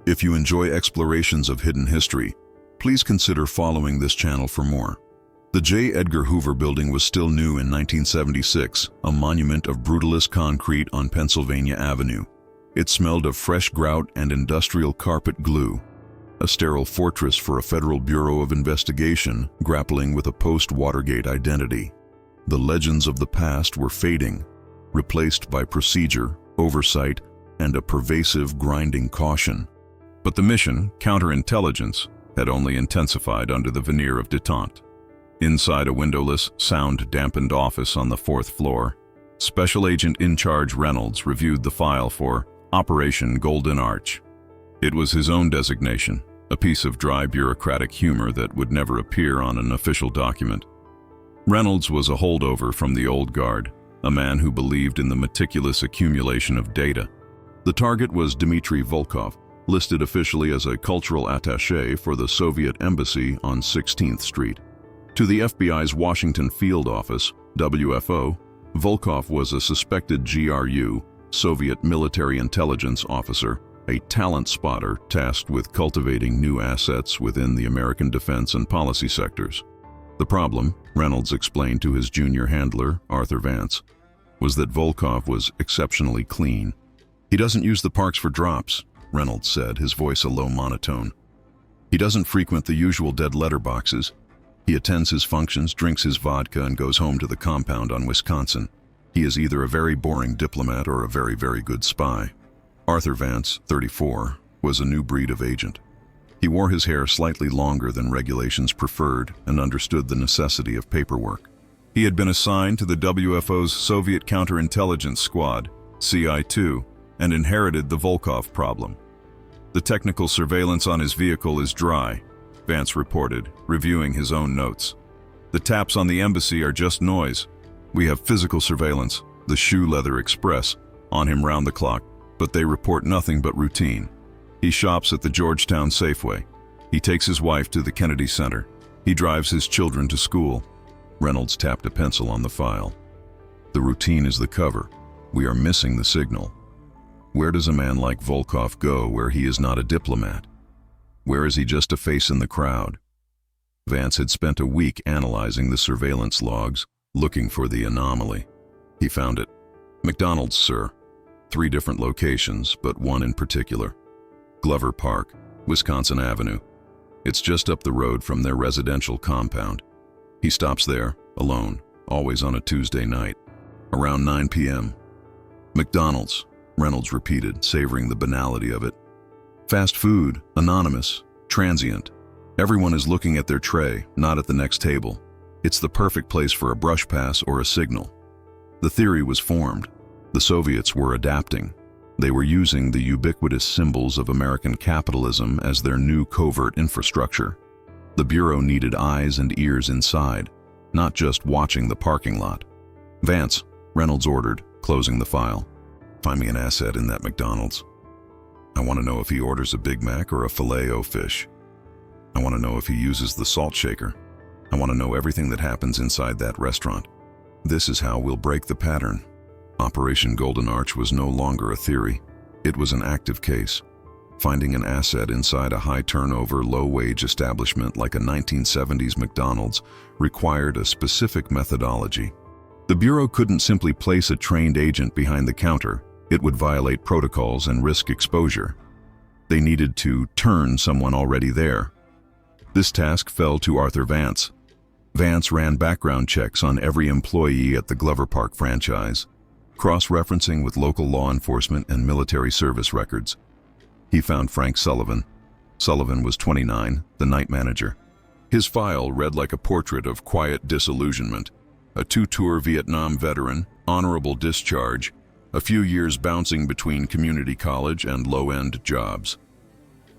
If you enjoy explorations of hidden history, please consider following this channel for more. The J. Edgar Hoover Building was still new in 1976, a monument of brutalist concrete on Pennsylvania Avenue. It smelled of fresh grout and industrial carpet glue, a sterile fortress for a Federal Bureau of Investigation grappling with a post-Watergate identity. The legends of the past were fading, replaced by procedure, oversight, and a pervasive grinding caution. But the mission, counterintelligence, had only intensified under the veneer of detente. Inside a windowless, sound-dampened office on the 4th floor, Special Agent in Charge Reynolds reviewed the file for Operation Golden Arch. It was his own designation, a piece of dry bureaucratic humor that would never appear on an official document. Reynolds was a holdover from the old guard, a man who believed in the meticulous accumulation of data. The target was Dmitry Volkov, listed officially as a cultural attaché for the Soviet embassy on 16th Street. To the FBI's Washington Field Office, WFO, Volkov was a suspected GRU, Soviet military intelligence officer, a talent spotter tasked with cultivating new assets within the American defense and policy sectors. The problem, Reynolds explained to his junior handler, Arthur Vance, was that Volkov was exceptionally clean. "He doesn't use the parks for drops," Reynolds said, his voice a low monotone. "He doesn't frequent the usual dead letter boxes. He attends his functions, drinks his vodka, and goes home to the compound on Wisconsin. He is either a very boring diplomat or a very, very good spy." Arthur Vance, 34, was a new breed of agent. He wore his hair slightly longer than regulations preferred and understood the necessity of paperwork. He had been assigned to the WFO's Soviet Counterintelligence Squad, CI-2, and inherited the Volkov problem. "The technical surveillance on his vehicle is dry," Vance reported, reviewing his own notes. "The taps on the embassy are just noise. We have physical surveillance, the Shoe Leather Express, on him round the clock, but they report nothing but routine. He shops at the Georgetown Safeway. He takes his wife to the Kennedy Center. He drives his children to school." Reynolds tapped a pencil on the file. "The routine is the cover. We are missing the signal. Where does a man like Volkov go where he is not a diplomat? Where is he just a face in the crowd?" Vance had spent a week analyzing the surveillance logs, looking for the anomaly. He found it. "McDonald's, sir. 3 different locations, but one in particular. Glover Park, Wisconsin Avenue. It's just up the road from their residential compound. He stops there, alone, always on a Tuesday night, around 9 p.m. "McDonald's," Reynolds repeated, savoring the banality of it. "Fast food, anonymous, transient. Everyone is looking at their tray, not at the next table. It's the perfect place for a brush pass or a signal." The theory was formed. The Soviets were adapting. They were using the ubiquitous symbols of American capitalism as their new covert infrastructure. The Bureau needed eyes and ears inside, not just watching the parking lot. "Vance," Reynolds ordered, closing the file. "Find me an asset in that McDonald's. I want to know if he orders a Big Mac or a Filet-O-Fish. I want to know if he uses the salt shaker. I want to know everything that happens inside that restaurant. This is how we'll break the pattern." Operation Golden Arch was no longer a theory. It was an active case. Finding an asset inside a high-turnover, low-wage establishment like a 1970s McDonald's required a specific methodology. The Bureau couldn't simply place a trained agent behind the counter. It would violate protocols and risk exposure. They needed to turn someone already there. This task fell to Arthur Vance. Vance ran background checks on every employee at the Glover Park franchise, cross-referencing with local law enforcement and military service records. He found Frank Sullivan. Sullivan was 29, the night manager. His file read like a portrait of quiet disillusionment. A 2-tour Vietnam veteran, honorable discharge, a few years bouncing between community college and low-end jobs.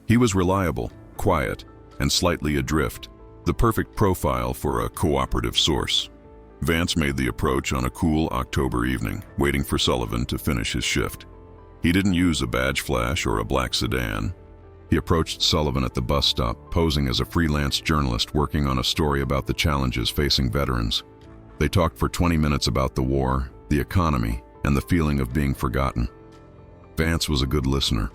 He was reliable, quiet, and slightly adrift, the perfect profile for a cooperative source. Vance made the approach on a cool October evening, waiting for Sullivan to finish his shift. He didn't use a badge flash or a black sedan. He approached Sullivan at the bus stop, posing as a freelance journalist working on a story about the challenges facing veterans. They talked for 20 minutes about the war, the economy, and the feeling of being forgotten. Vance was a good listener.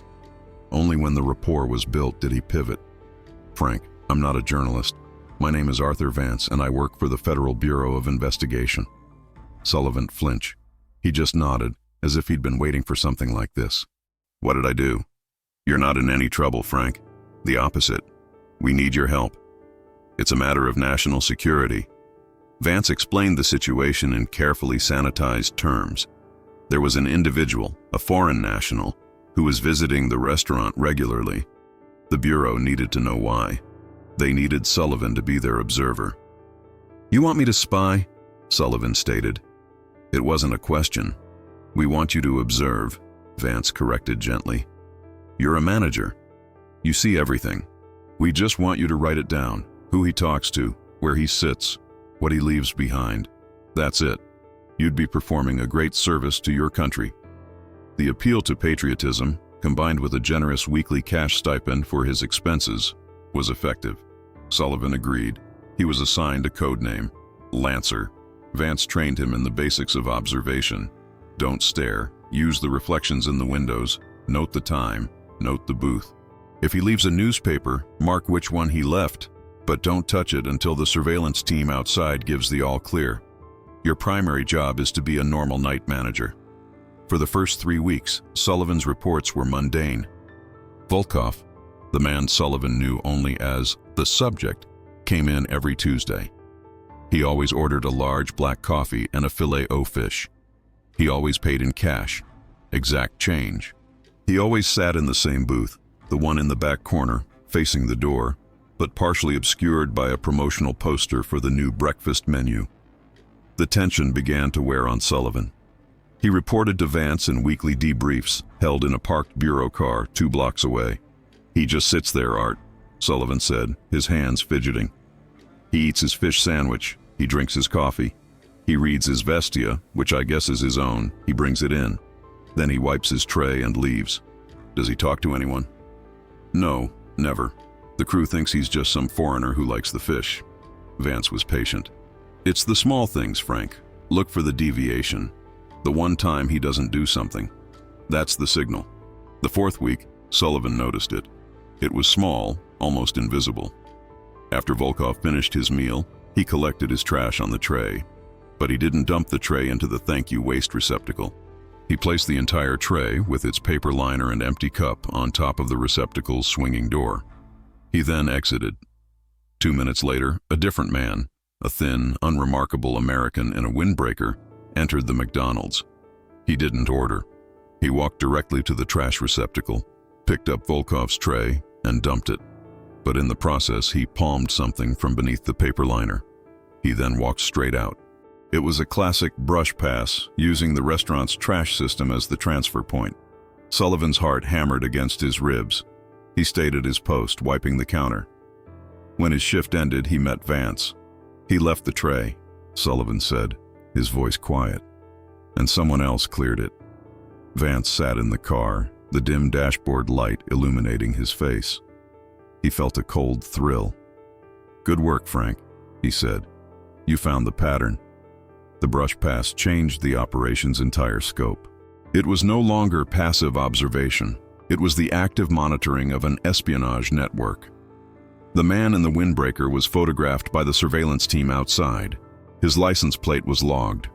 Only when the rapport was built did he pivot. "Frank, I'm not a journalist. My name is Arthur Vance, and I work for the Federal Bureau of Investigation." Sullivan flinched. He just nodded, as if he'd been waiting for something like this. "What did I do?" "You're not in any trouble, Frank. The opposite. We need your help. It's a matter of national security." Vance explained the situation in carefully sanitized terms. There was an individual, a foreign national, who was visiting the restaurant regularly. The Bureau needed to know why. They needed Sullivan to be their observer. "You want me to spy?" Sullivan stated. "It wasn't a question. We want you to observe," Vance corrected gently. "You're a manager. You see everything. We just want you to write it down, who he talks to, where he sits, what he leaves behind. That's it. You'd be performing a great service to your country." The appeal to patriotism, combined with a generous weekly cash stipend for his expenses, was effective. Sullivan agreed. He was assigned a code name, Lancer. Vance trained him in the basics of observation. Don't stare, use the reflections in the windows, note the time, note the booth. If he leaves a newspaper, mark which one he left, but don't touch it until the surveillance team outside gives the all clear. Your primary job is to be a normal night manager. For the first 3 weeks, Sullivan's reports were mundane. Volkov, the man Sullivan knew only as the subject, came in every Tuesday. He always ordered a large black coffee and a filet-o-fish. He always paid in cash, exact change. He always sat in the same booth, the one in the back corner, facing the door, but partially obscured by a promotional poster for the new breakfast menu. The tension began to wear on Sullivan. He reported to Vance in weekly debriefs held in a parked bureau car 2 blocks away. "He just sits there, Art," Sullivan said, his hands fidgeting. "He eats his fish sandwich, he drinks his coffee. He reads his Vestia, which I guess is his own, he brings it in. Then he wipes his tray and leaves." "Does he talk to anyone?" "No, never. The crew thinks he's just some foreigner who likes the fish." Vance was patient. "It's the small things, Frank. Look for the deviation. The one time he doesn't do something. That's the signal." The 4th week, Sullivan noticed it. It was small, almost invisible. After Volkov finished his meal, he collected his trash on the tray. But he didn't dump the tray into the thank you waste receptacle. He placed the entire tray, with its paper liner and empty cup, on top of the receptacle's swinging door. He then exited. 2 minutes later, a different man, a thin, unremarkable American in a windbreaker, entered the McDonald's. He didn't order. He walked directly to the trash receptacle, picked up Volkov's tray, and dumped it. But in the process, he palmed something from beneath the paper liner. He then walked straight out. It was a classic brush pass, using the restaurant's trash system as the transfer point. Sullivan's heart hammered against his ribs. He stayed at his post, wiping the counter. When his shift ended, he met Vance. "He left the tray," Sullivan said, his voice quiet, "and someone else cleared it." Vance sat in the car, the dim dashboard light illuminating his face. He felt a cold thrill. "Good work, Frank," he said. "You found the pattern." The brush pass changed the operation's entire scope. It was no longer passive observation. It was the active monitoring of an espionage network. The man in the windbreaker was photographed by the surveillance team outside. His license plate was logged.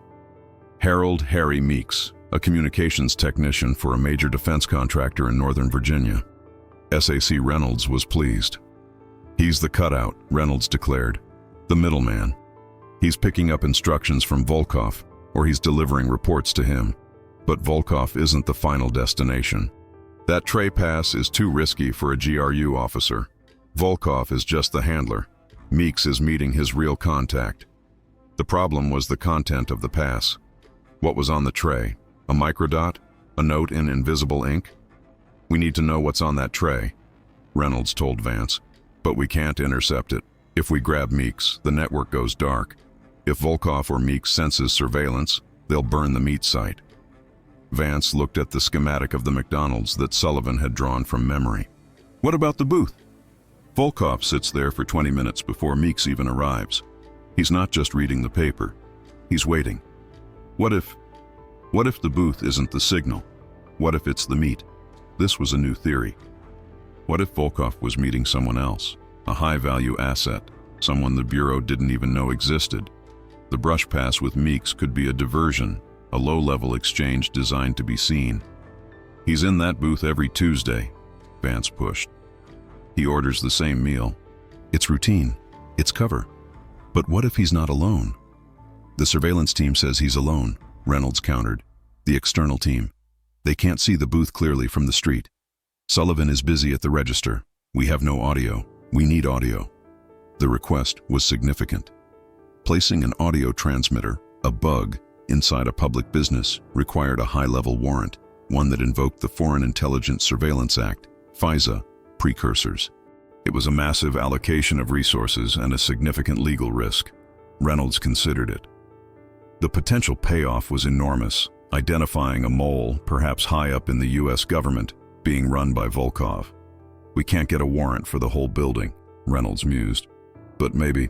Harold Harry Meeks, a communications technician for a major defense contractor in Northern Virginia. SAC Reynolds was pleased. "He's the cutout," Reynolds declared. "The middleman. He's picking up instructions from Volkov, or he's delivering reports to him. But Volkov isn't the final destination. That tray pass is too risky for a GRU officer. Volkov is just the handler. Meeks is meeting his real contact." The problem was the content of the pass. What was on the tray? A microdot? A note in invisible ink? "We need to know what's on that tray," Reynolds told Vance. "But we can't intercept it. If we grab Meeks, the network goes dark. If Volkov or Meeks senses surveillance, they'll burn the meat site." Vance looked at the schematic of the McDonald's that Sullivan had drawn from memory. "What about the booth?" "Volkov sits there for 20 minutes before Meeks even arrives. He's not just reading the paper. He's waiting. What if the booth isn't the signal? What if it's the meat?" This was a new theory. What if Volkov was meeting someone else? A high-value asset, someone the Bureau didn't even know existed. The brush pass with Meeks could be a diversion, a low-level exchange designed to be seen. He's in that booth every Tuesday, Vance pushed. He orders the same meal. It's routine. It's cover. But what if he's not alone? The surveillance team says he's alone, Reynolds countered. The external team. They can't see the booth clearly from the street. Sullivan is busy at the register. We have no audio. We need audio. The request was significant. Placing an audio transmitter, a bug, inside a public business required a high-level warrant, one that invoked the Foreign Intelligence Surveillance Act, FISA, precursors. It was a massive allocation of resources and a significant legal risk. Reynolds considered it. The potential payoff was enormous, identifying a mole, perhaps high up in the U.S. government, being run by Volkov. We can't get a warrant for the whole building, Reynolds mused. But maybe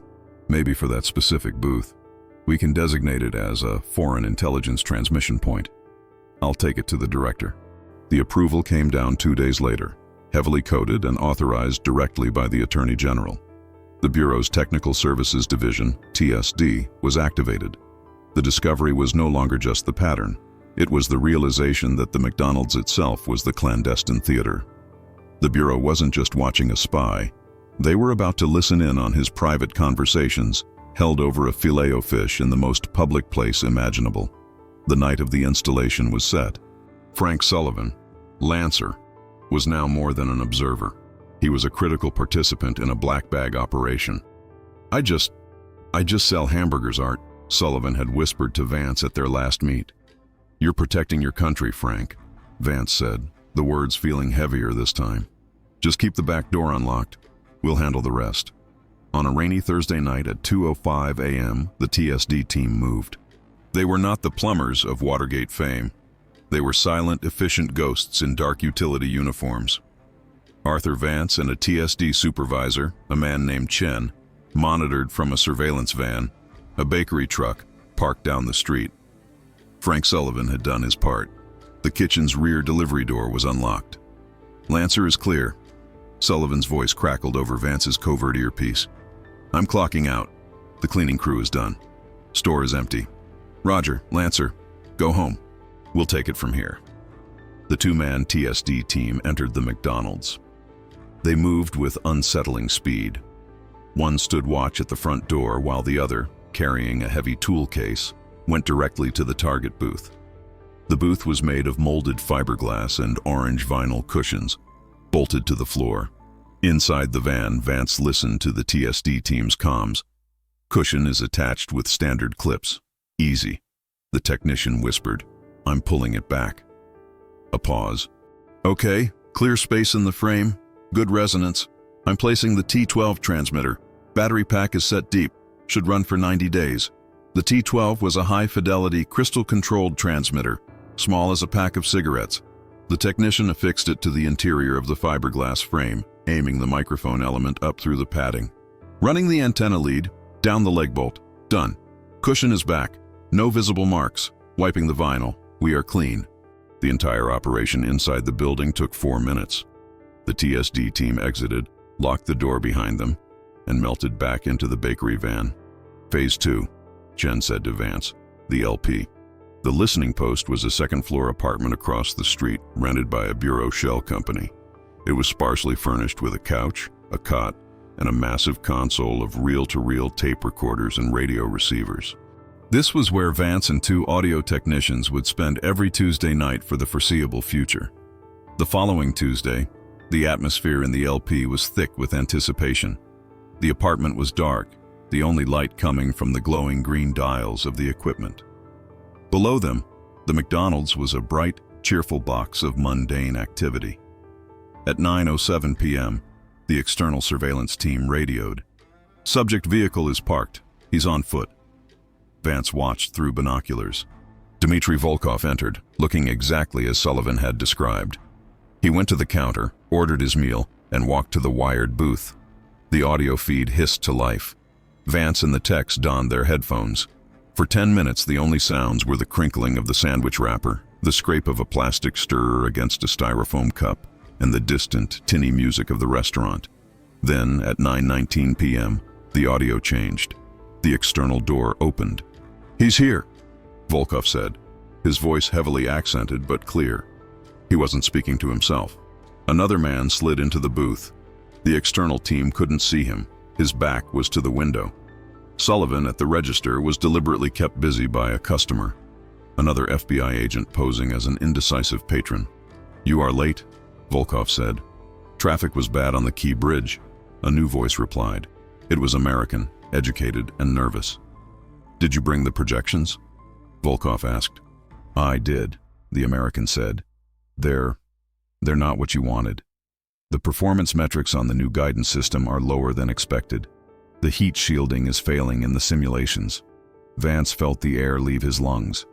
for that specific booth. We can designate it as a foreign intelligence transmission point. I'll take it to the director. The approval came down 2 days later, heavily coded and authorized directly by the Attorney General. The Bureau's Technical Services Division, TSD, was activated. The discovery was no longer just the pattern. It was the realization that the McDonald's itself was the clandestine theater. The Bureau wasn't just watching a spy. They were about to listen in on his private conversations, held over a filet-o-fish in the most public place imaginable. The night of the installation was set. Frank Sullivan, Lancer, was now more than an observer. He was a critical participant in a black bag operation. I just sell hamburgers, Art, Sullivan had whispered to Vance at their last meet. You're protecting your country, Frank, Vance said, the words feeling heavier this time. Just keep the back door unlocked. We'll handle the rest. On a rainy Thursday night at 2:05 a.m., the TSD team moved. They were not the plumbers of Watergate fame. They were silent, efficient ghosts in dark utility uniforms. Arthur Vance and a TSD supervisor, a man named Chen, monitored from a surveillance van, a bakery truck parked down the street. Frank Sullivan had done his part. The kitchen's rear delivery door was unlocked. Lancer is clear. Sullivan's voice crackled over Vance's covert earpiece. I'm clocking out. The cleaning crew is done. Store is empty. Roger, Lancer, go home. We'll take it from here. The two-man TSD team entered the McDonald's. They moved with unsettling speed. One stood watch at the front door while the other, carrying a heavy tool case, went directly to the target booth. The booth was made of molded fiberglass and orange vinyl cushions, bolted to the floor. Inside the van, Vance listened to the TSD team's comms. Cushion is attached with standard clips. Easy. The technician whispered, I'm pulling it back. A pause. Okay, clear space in the frame. Good resonance. I'm placing the T12 transmitter. Battery pack is set deep. Should run for 90 days. The T12 was a high-fidelity, crystal-controlled transmitter, small as a pack of cigarettes. The technician affixed it to the interior of the fiberglass frame, aiming the microphone element up through the padding. Running the antenna lead, down the leg bolt. Done. Cushion is back. No visible marks. Wiping the vinyl. We are clean. The entire operation inside the building took 4 minutes. The TSD team exited, locked the door behind them, and melted back into the bakery van. Phase 2, Chen said to Vance, the LP. The listening post was a second-floor apartment across the street, rented by a Bureau shell company. It was sparsely furnished with a couch, a cot, and a massive console of reel-to-reel tape recorders and radio receivers. This was where Vance and 2 audio technicians would spend every Tuesday night for the foreseeable future. The following Tuesday, the atmosphere in the LP was thick with anticipation. The apartment was dark, the only light coming from the glowing green dials of the equipment. Below them, the McDonald's was a bright, cheerful box of mundane activity. At 9:07 p.m., the external surveillance team radioed. Subject vehicle is parked. He's on foot. Vance watched through binoculars. Dmitry Volkov entered, looking exactly as Sullivan had described. He went to the counter, ordered his meal, and walked to the wired booth. The audio feed hissed to life. Vance and the techs donned their headphones. For 10 minutes, the only sounds were the crinkling of the sandwich wrapper, the scrape of a plastic stirrer against a styrofoam cup, and the distant, tinny music of the restaurant. Then, at 9:19 p.m., the audio changed. The external door opened. "He's here," Volkov said, his voice heavily accented but clear. He wasn't speaking to himself. Another man slid into the booth. The external team couldn't see him. His back was to the window. Sullivan at the register was deliberately kept busy by a customer. Another FBI agent posing as an indecisive patron. "You are late," Volkov said. "Traffic was bad on the Key Bridge," a new voice replied. It was American, educated and nervous. "Did you bring the projections?" Volkov asked. "I did," the American said. They're not what you wanted. The performance metrics on the new guidance system are lower than expected. The heat shielding is failing in the simulations." Vance felt the air leave his lungs.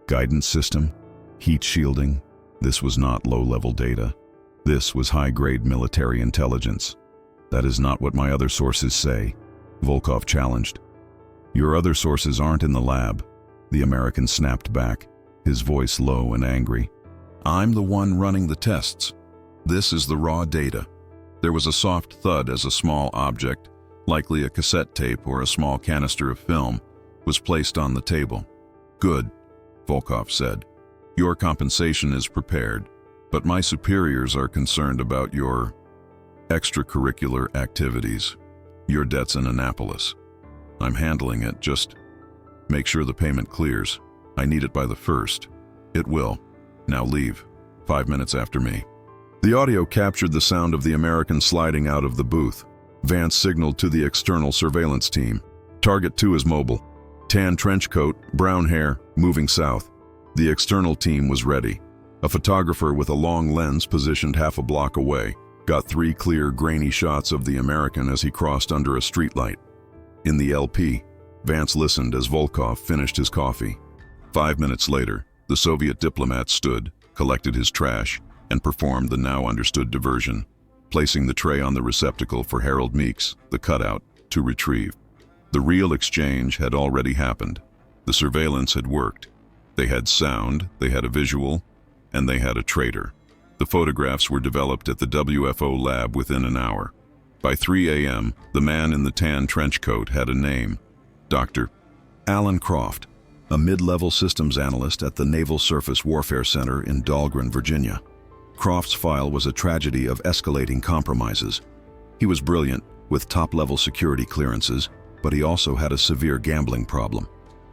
Guidance system? Heat shielding? This was not low-level data. This was high-grade military intelligence. "That is not what my other sources say," Volkov challenged. "Your other sources aren't in the lab," the American snapped back, his voice low and angry. "I'm the one running the tests. This is the raw data." There was a soft thud as a small object, likely a cassette tape or a small canister of film, was placed on the table. "Good," Volkov said. "Your compensation is prepared, but my superiors are concerned about your extracurricular activities. Your debt's in Annapolis. I'm handling it, just make sure the payment clears. I need it by the 1st. It will. Now leave. 5 minutes after me." The audio captured the sound of the American sliding out of the booth. Vance signaled to the external surveillance team. "Target 2 is mobile. Tan trench coat, brown hair, moving south." The external team was ready. A photographer with a long lens positioned half a block away got 3 clear, grainy shots of the American as he crossed under a streetlight. In the LP, Vance listened as Volkov finished his coffee. 5 minutes later, the Soviet diplomat stood, collected his trash, and performed the now understood diversion, placing the tray on the receptacle for Harold Meeks, the cutout, to retrieve. The real exchange had already happened. The surveillance had worked. They had sound, they had a visual, and they had a traitor. The photographs were developed at the WFO lab within an hour. By 3 a.m., the man in the tan trench coat had a name: Dr. Alan Croft, a mid-level systems analyst at the Naval Surface Warfare Center in Dahlgren, Virginia. Croft's file was a tragedy of escalating compromises. He was brilliant, with top-level security clearances, but he also had a severe gambling problem.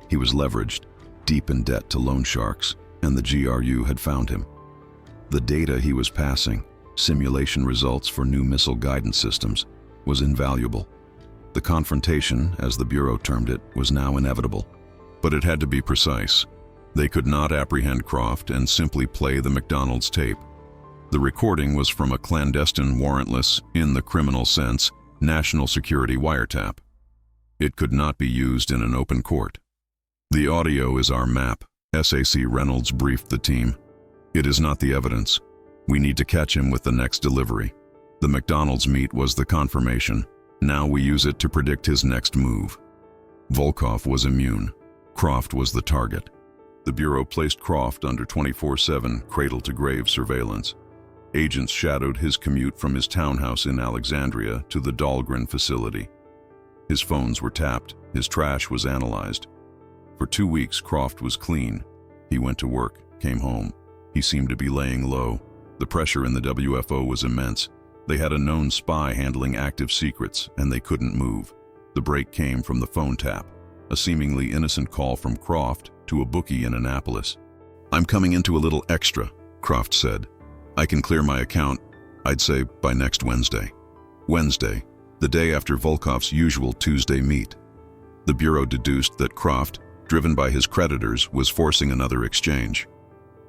He was leveraged, deep in debt to loan sharks, and the GRU had found him. The data he was passing, simulation results for new missile guidance systems, was invaluable. The confrontation, as the Bureau termed it, was now inevitable. But it had to be precise. They could not apprehend Croft and simply play the McDonald's tape. The recording was from a clandestine, warrantless, in the criminal sense, national security wiretap. It could not be used in an open court. "The audio is our map," SAC Reynolds briefed the team. "It is not the evidence. We need to catch him with the next delivery. The McDonald's meet was the confirmation. Now we use it to predict his next move." Volkov was immune. Croft was the target. The Bureau placed Croft under 24/7 cradle-to-grave surveillance. Agents shadowed his commute from his townhouse in Alexandria to the Dahlgren facility. His phones were tapped, his trash was analyzed. For 2 weeks, Croft was clean. He went to work, came home. He seemed to be laying low. The pressure in the WFO was immense. They had a known spy handling active secrets, and they couldn't move. The break came from the phone tap, a seemingly innocent call from Croft to a bookie in Annapolis. "I'm coming into a little extra," Croft said. "I can clear my account, I'd say, by next Wednesday." Wednesday, the day after Volkov's usual Tuesday meet. The Bureau deduced that Croft, driven by his creditors, was forcing another exchange.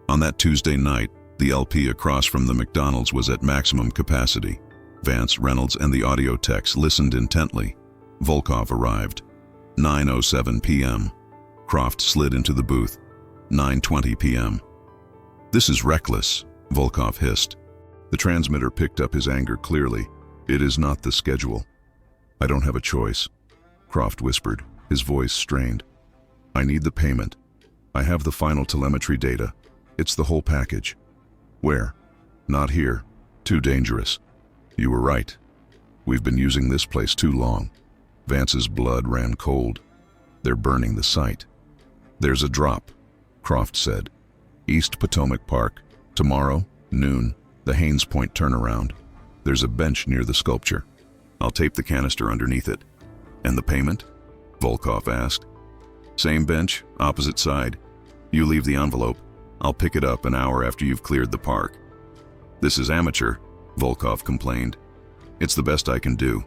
On that Tuesday night, the LP across from the McDonald's was at maximum capacity. Vance, Reynolds, and the audio techs listened intently. Volkov arrived. 9:07 p.m. Croft slid into the booth. 9:20 p.m. "This is reckless," Volkov hissed. The transmitter picked up his anger clearly. "It is not the schedule." "I don't have a choice," Croft whispered, his voice strained. "I need the payment. I have the final telemetry data. It's the whole package." "Where?" "Not here." Too dangerous. You were right. We've been using this place too long. Vance's blood ran cold. They're burning the site. There's a drop, Croft said. East Potomac Park, tomorrow, noon, the Haynes Point turnaround. There's a bench near the sculpture. I'll tape the canister underneath it. And the payment? Volkov asked. Same bench, opposite side. You leave the envelope. I'll pick it up an hour after you've cleared the park. This is amateur, Volkov complained. It's the best I can do,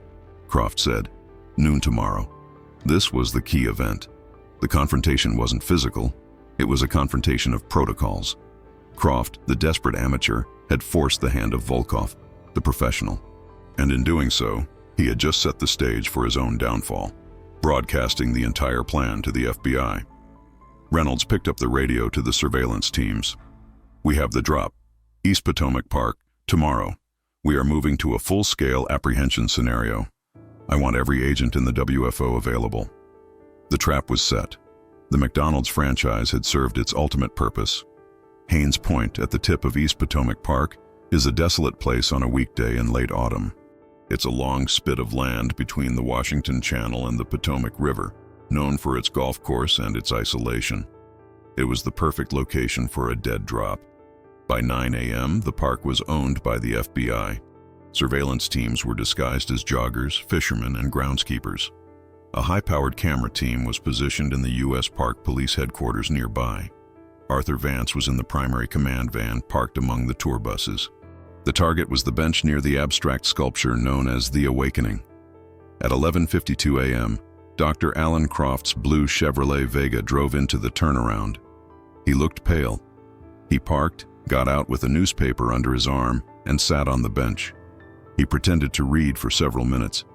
Croft said. Noon tomorrow. This was the key event. The confrontation wasn't physical. It was a confrontation of protocols. Croft, the desperate amateur, had forced the hand of Volkov, the professional. And in doing so, he had just set the stage for his own downfall, broadcasting the entire plan to the FBI. Reynolds picked up the radio to the surveillance teams. We have the drop. East Potomac Park, tomorrow. We are moving to a full-scale apprehension scenario. I want every agent in the WFO available. The trap was set. The McDonald's franchise had served its ultimate purpose. Haynes Point, at the tip of East Potomac Park, is a desolate place on a weekday in late autumn. It's a long spit of land between the Washington Channel and the Potomac River, known for its golf course and its isolation. It was the perfect location for a dead drop. By 9 a.m., the park was owned by the FBI. Surveillance teams were disguised as joggers, fishermen, and groundskeepers. A high-powered camera team was positioned in the U.S. Park Police headquarters nearby. Arthur Vance was in the primary command van parked among the tour buses. The target was the bench near the abstract sculpture known as The Awakening. At 11:52 a.m., Dr. Alan Croft's blue Chevrolet Vega drove into the turnaround. He looked pale. He parked, got out with a newspaper under his arm, and sat on the bench. He pretended to read for several minutes.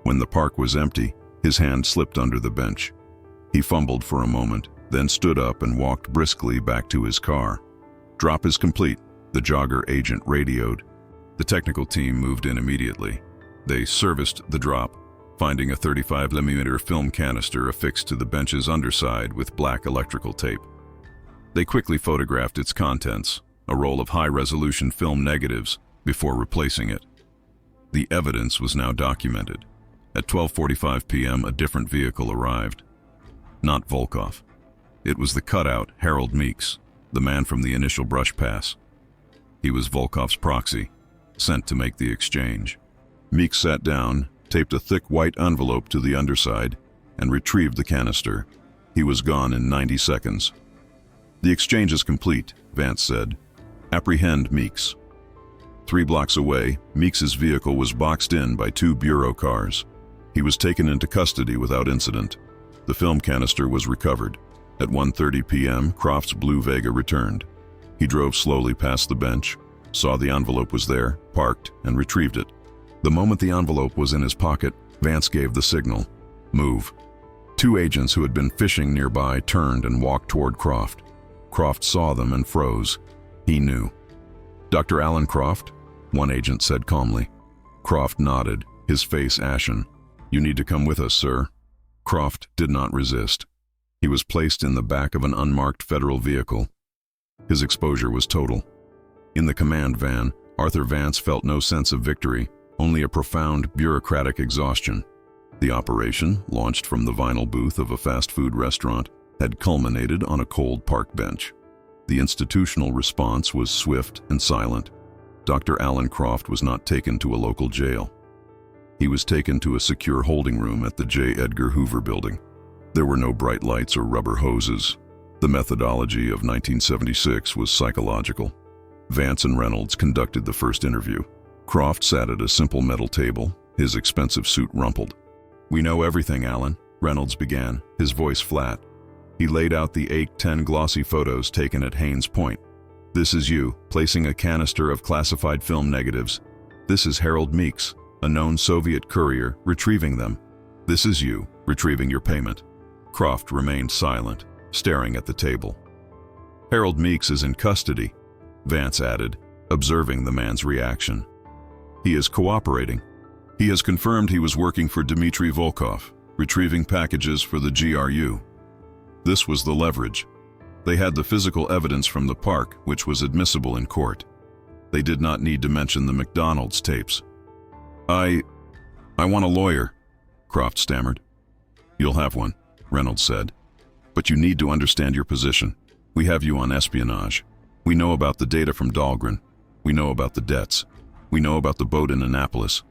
When the park was empty, his hand slipped under the bench. He fumbled for a moment, then stood up and walked briskly back to his car. Drop is complete, the jogger agent radioed. The technical team moved in immediately. They serviced the drop, finding a 35mm film canister affixed to the bench's underside with black electrical tape. They quickly photographed its contents, a roll of high-resolution film negatives, before replacing it. The evidence was now documented. At 12:45 p.m., a different vehicle arrived. Not Volkov. It was the cutout Harold Meeks, the man from the initial brush pass. He was Volkov's proxy, sent to make the exchange. Meeks sat down, taped a thick white envelope to the underside, and retrieved the canister. He was gone in 90 seconds. The exchange is complete, Vance said. Apprehend Meeks. 3 blocks away, Meeks's vehicle was boxed in by 2 bureau cars. He was taken into custody without incident. The film canister was recovered. At 1:30 p.m., Croft's blue Vega returned. He drove slowly past the bench, saw the envelope was there, parked, and retrieved it. The moment the envelope was in his pocket, Vance gave the signal. Move. 2 agents who had been fishing nearby turned and walked toward Croft. Croft saw them and froze. He knew. Dr. Alan Croft? One agent said calmly. Croft nodded, his face ashen. You need to come with us, sir. Croft did not resist. He was placed in the back of an unmarked federal vehicle. His exposure was total. In the command van, Arthur Vance felt no sense of victory, only a profound bureaucratic exhaustion. The operation, launched from the vinyl booth of a fast food restaurant, had culminated on a cold park bench. The institutional response was swift and silent. Dr. Alan Croft was not taken to a local jail. He was taken to a secure holding room at the J. Edgar Hoover building. There were no bright lights or rubber hoses. The methodology of 1976 was psychological. Vance and Reynolds conducted the first interview. Croft sat at a simple metal table, his expensive suit rumpled. We know everything, Alan, Reynolds began, his voice flat. He laid out the 8-10 glossy photos taken at Haynes Point. This is you, placing a canister of classified film negatives. This is Harold Meeks, a known Soviet courier, retrieving them. This is you, retrieving your payment. Croft remained silent, staring at the table. Harold Meeks is in custody, Vance added, observing the man's reaction. He is cooperating. He has confirmed he was working for Dmitry Volkov, retrieving packages for the GRU. This was the leverage. They had the physical evidence from the park, which was admissible in court. They did not need to mention the McDonald's tapes. I want a lawyer," Croft stammered. "You'll have one," Reynolds said. "But you need to understand your position. We have you on espionage. We know about the data from Dahlgren. We know about the debts. We know about the boat in Annapolis.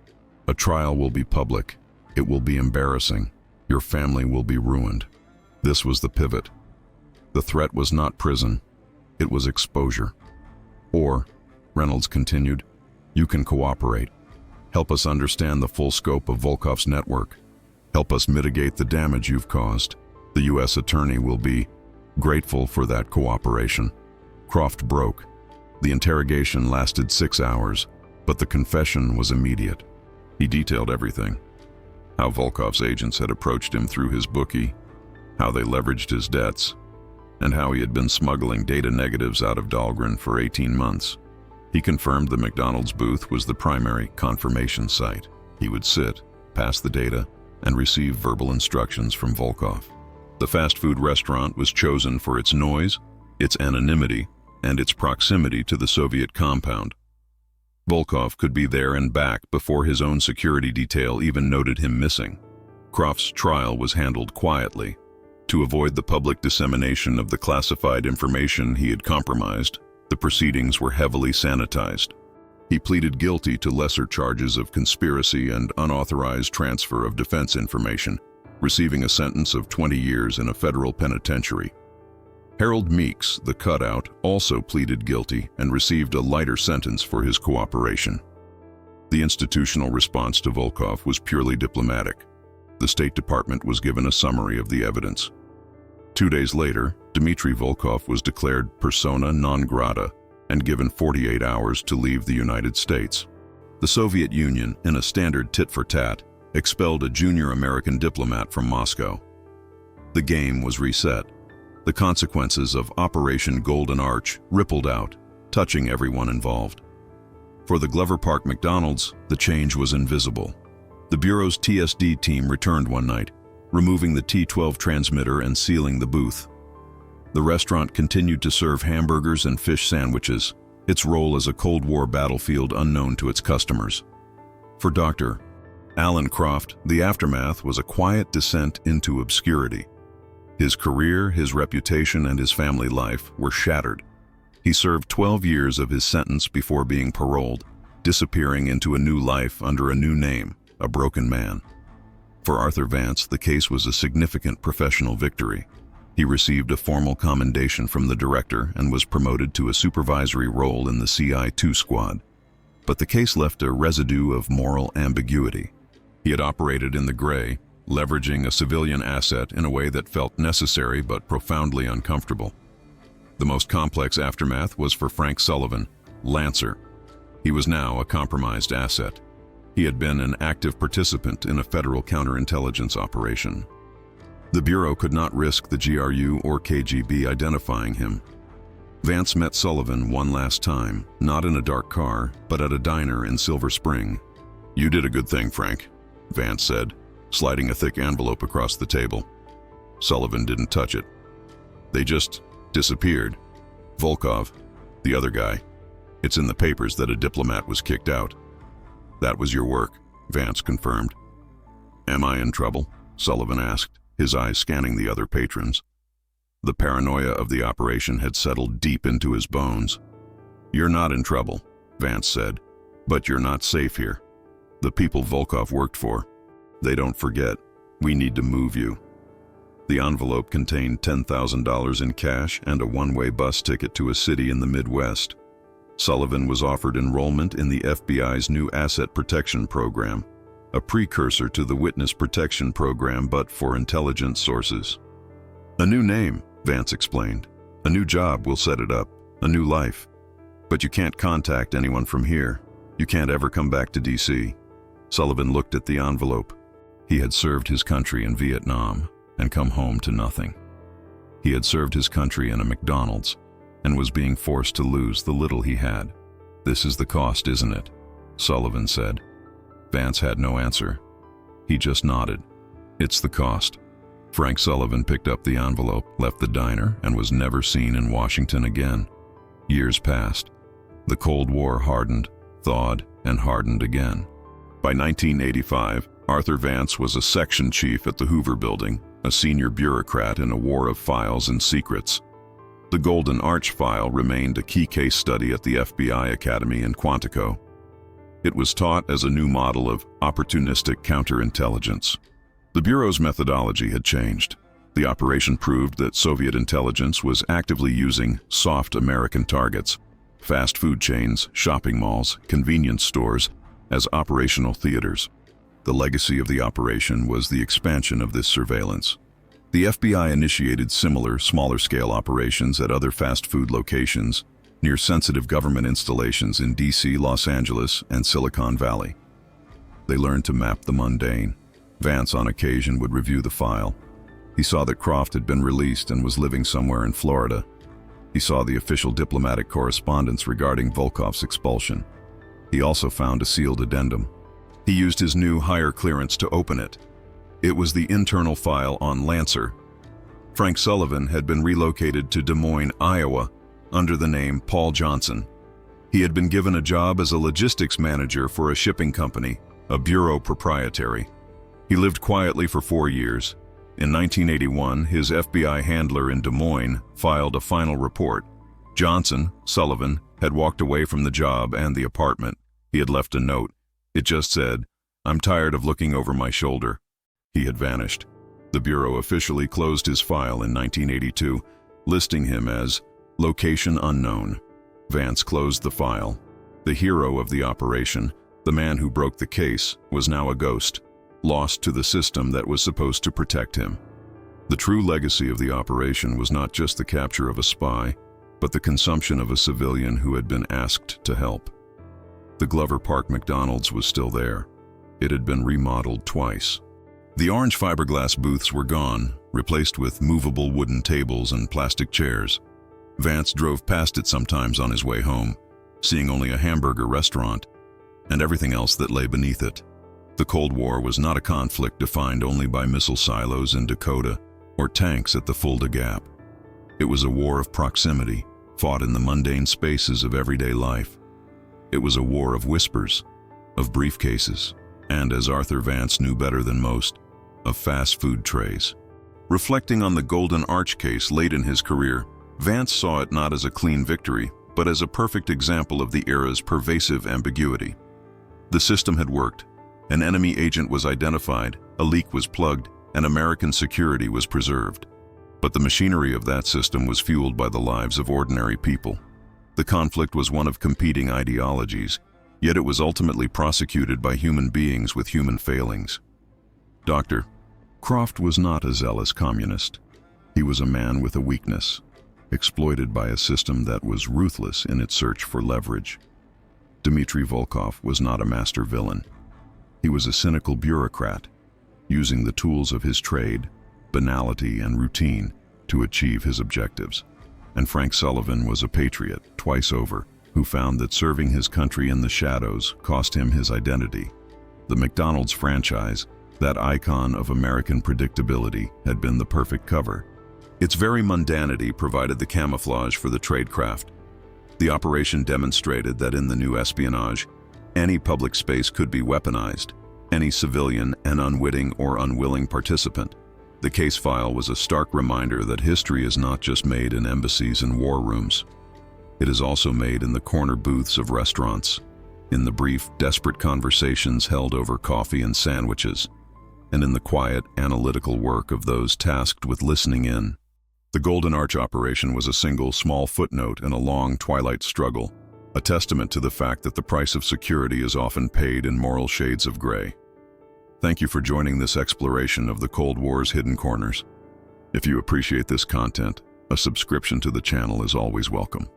A trial will be public. It will be embarrassing. Your family will be ruined." This was the pivot. The threat was not prison. It was exposure. "Or," Reynolds continued, "you can cooperate. Help us understand the full scope of Volkov's network. Help us mitigate the damage you've caused. The U.S. attorney will be grateful for that cooperation." Croft broke. The interrogation lasted 6 hours, but the confession was immediate. He detailed everything. How Volkov's agents had approached him through his bookie, how they leveraged his debts, and how he had been smuggling data negatives out of Dahlgren for 18 months. He confirmed the McDonald's booth was the primary confirmation site. He would sit, pass the data, and receive verbal instructions from Volkov. The fast food restaurant was chosen for its noise, its anonymity, and its proximity to the Soviet compound. Volkov could be there and back before his own security detail even noted him missing. Croft's trial was handled quietly. To avoid the public dissemination of the classified information he had compromised, the proceedings were heavily sanitized. He pleaded guilty to lesser charges of conspiracy and unauthorized transfer of defense information, receiving a sentence of 20 years in a federal penitentiary. Harold Meeks, the cutout, also pleaded guilty and received a lighter sentence for his cooperation. The institutional response to Volkov was purely diplomatic. The State Department was given a summary of the evidence. 2 days later, Dmitry Volkov was declared persona non grata and given 48 hours to leave the United States. The Soviet Union, in a standard tit-for-tat, expelled a junior American diplomat from Moscow. The game was reset. The consequences of Operation Golden Arch rippled out, touching everyone involved. For the Glover Park McDonald's, the change was invisible. The Bureau's TSD team returned one night, removing the T-12 transmitter and sealing the booth. The restaurant continued to serve hamburgers and fish sandwiches, its role as a Cold War battlefield unknown to its customers. For Dr. Alan Croft, the aftermath was a quiet descent into obscurity. His career, his reputation, and his family life were shattered. He served 12 years of his sentence before being paroled, disappearing into a new life under a new name, a broken man. For Arthur Vance, the case was a significant professional victory. He received a formal commendation from the director and was promoted to a supervisory role in the CI-2 squad. But the case left a residue of moral ambiguity. He had operated in the gray, leveraging a civilian asset in a way that felt necessary but profoundly uncomfortable. The most complex aftermath was for Frank Sullivan, Lancer. He was now a compromised asset. He had been an active participant in a federal counterintelligence operation. The Bureau could not risk the GRU or KGB identifying him. Vance met Sullivan one last time, not in a dark car, but at a diner in Silver Spring. "You did a good thing, Frank," Vance said, sliding a thick envelope across the table. Sullivan didn't touch it. "They just disappeared. Volkov, the other guy. It's in the papers that a diplomat was kicked out." "That was your work," Vance confirmed. "Am I in trouble?" Sullivan asked, his eyes scanning the other patrons. The paranoia of the operation had settled deep into his bones. "You're not in trouble," Vance said, "but you're not safe here. The people Volkov worked for, they don't forget. We need to move you." The envelope contained $10,000 in cash and a one-way bus ticket to a city in the Midwest. Sullivan was offered enrollment in the FBI's new Asset Protection Program, a precursor to the Witness Protection Program but for intelligence sources. "A new name," Vance explained. "A new job will set it up, a new life. But you can't contact anyone from here. You can't ever come back to DC." Sullivan looked at the envelope. He had served his country in Vietnam and come home to nothing. He had served his country in a McDonald's and was being forced to lose the little he had. "This is the cost, isn't it?" Sullivan said. Vance had no answer. He just nodded. "It's the cost." Frank Sullivan picked up the envelope, left the diner, and was never seen in Washington again. Years passed. The Cold War hardened, thawed, and hardened again. By 1985, Arthur Vance was a section chief at the Hoover Building, a senior bureaucrat in a war of files and secrets. The Golden Arch file remained a key case study at the FBI Academy in Quantico. It was taught as a new model of opportunistic counterintelligence. The Bureau's methodology had changed. The operation proved that Soviet intelligence was actively using soft American targets, fast food chains, shopping malls, convenience stores, as operational theaters. The legacy of the operation was the expansion of this surveillance. The FBI initiated similar, smaller-scale operations at other fast food locations near sensitive government installations in D.C., Los Angeles, and Silicon Valley. They learned to map the mundane. Vance, on occasion, would review the file. He saw that Croft had been released and was living somewhere in Florida. He saw the official diplomatic correspondence regarding Volkov's expulsion. He also found a sealed addendum. He used his new higher clearance to open it. It was the internal file on Lancer. Frank Sullivan had been relocated to Des Moines, Iowa, under the name Paul Johnson. He had been given a job as a logistics manager for a shipping company, a bureau proprietary. He lived quietly for 4 years. In 1981, his FBI handler in Des Moines filed a final report. Johnson, Sullivan, had walked away from the job and the apartment. He had left a note. It just said, "I'm tired of looking over my shoulder." He had vanished. The Bureau officially closed his file in 1982, listing him as location unknown. Vance closed the file. The hero of the operation, the man who broke the case, was now a ghost, lost to the system that was supposed to protect him. The true legacy of the operation was not just the capture of a spy, but the consumption of a civilian who had been asked to help. The Glover Park McDonald's was still there. It had been remodeled twice. The orange fiberglass booths were gone, replaced with movable wooden tables and plastic chairs. Vance drove past it sometimes on his way home, seeing only a hamburger restaurant and everything else that lay beneath it. The Cold War was not a conflict defined only by missile silos in Dakota or tanks at the Fulda Gap. It was a war of proximity, fought in the mundane spaces of everyday life. It was a war of whispers, of briefcases, and, as Arthur Vance knew better than most, of fast food trays. Reflecting on the Golden Arch case late in his career, Vance saw it not as a clean victory, but as a perfect example of the era's pervasive ambiguity. The system had worked. An enemy agent was identified, a leak was plugged, and American security was preserved. But the machinery of that system was fueled by the lives of ordinary people. The conflict was one of competing ideologies, yet it was ultimately prosecuted by human beings with human failings. Dr. Croft was not a zealous communist. He was a man with a weakness, exploited by a system that was ruthless in its search for leverage. Dmitry Volkov was not a master villain. He was a cynical bureaucrat, using the tools of his trade, banality and routine, to achieve his objectives. And Frank Sullivan was a patriot, twice over, who found that serving his country in the shadows cost him his identity. The McDonald's franchise, that icon of American predictability, had been the perfect cover. Its very mundanity provided the camouflage for the tradecraft. The operation demonstrated that in the new espionage, any public space could be weaponized, any civilian an unwitting or unwilling participant. The case file was a stark reminder that history is not just made in embassies and war rooms. It is also made in the corner booths of restaurants, in the brief, desperate conversations held over coffee and sandwiches, and in the quiet, analytical work of those tasked with listening in. The Golden Arch operation was a single, small footnote in a long, twilight struggle, a testament to the fact that the price of security is often paid in moral shades of gray. Thank you for joining this exploration of the Cold War's hidden corners. If you appreciate this content, a subscription to the channel is always welcome.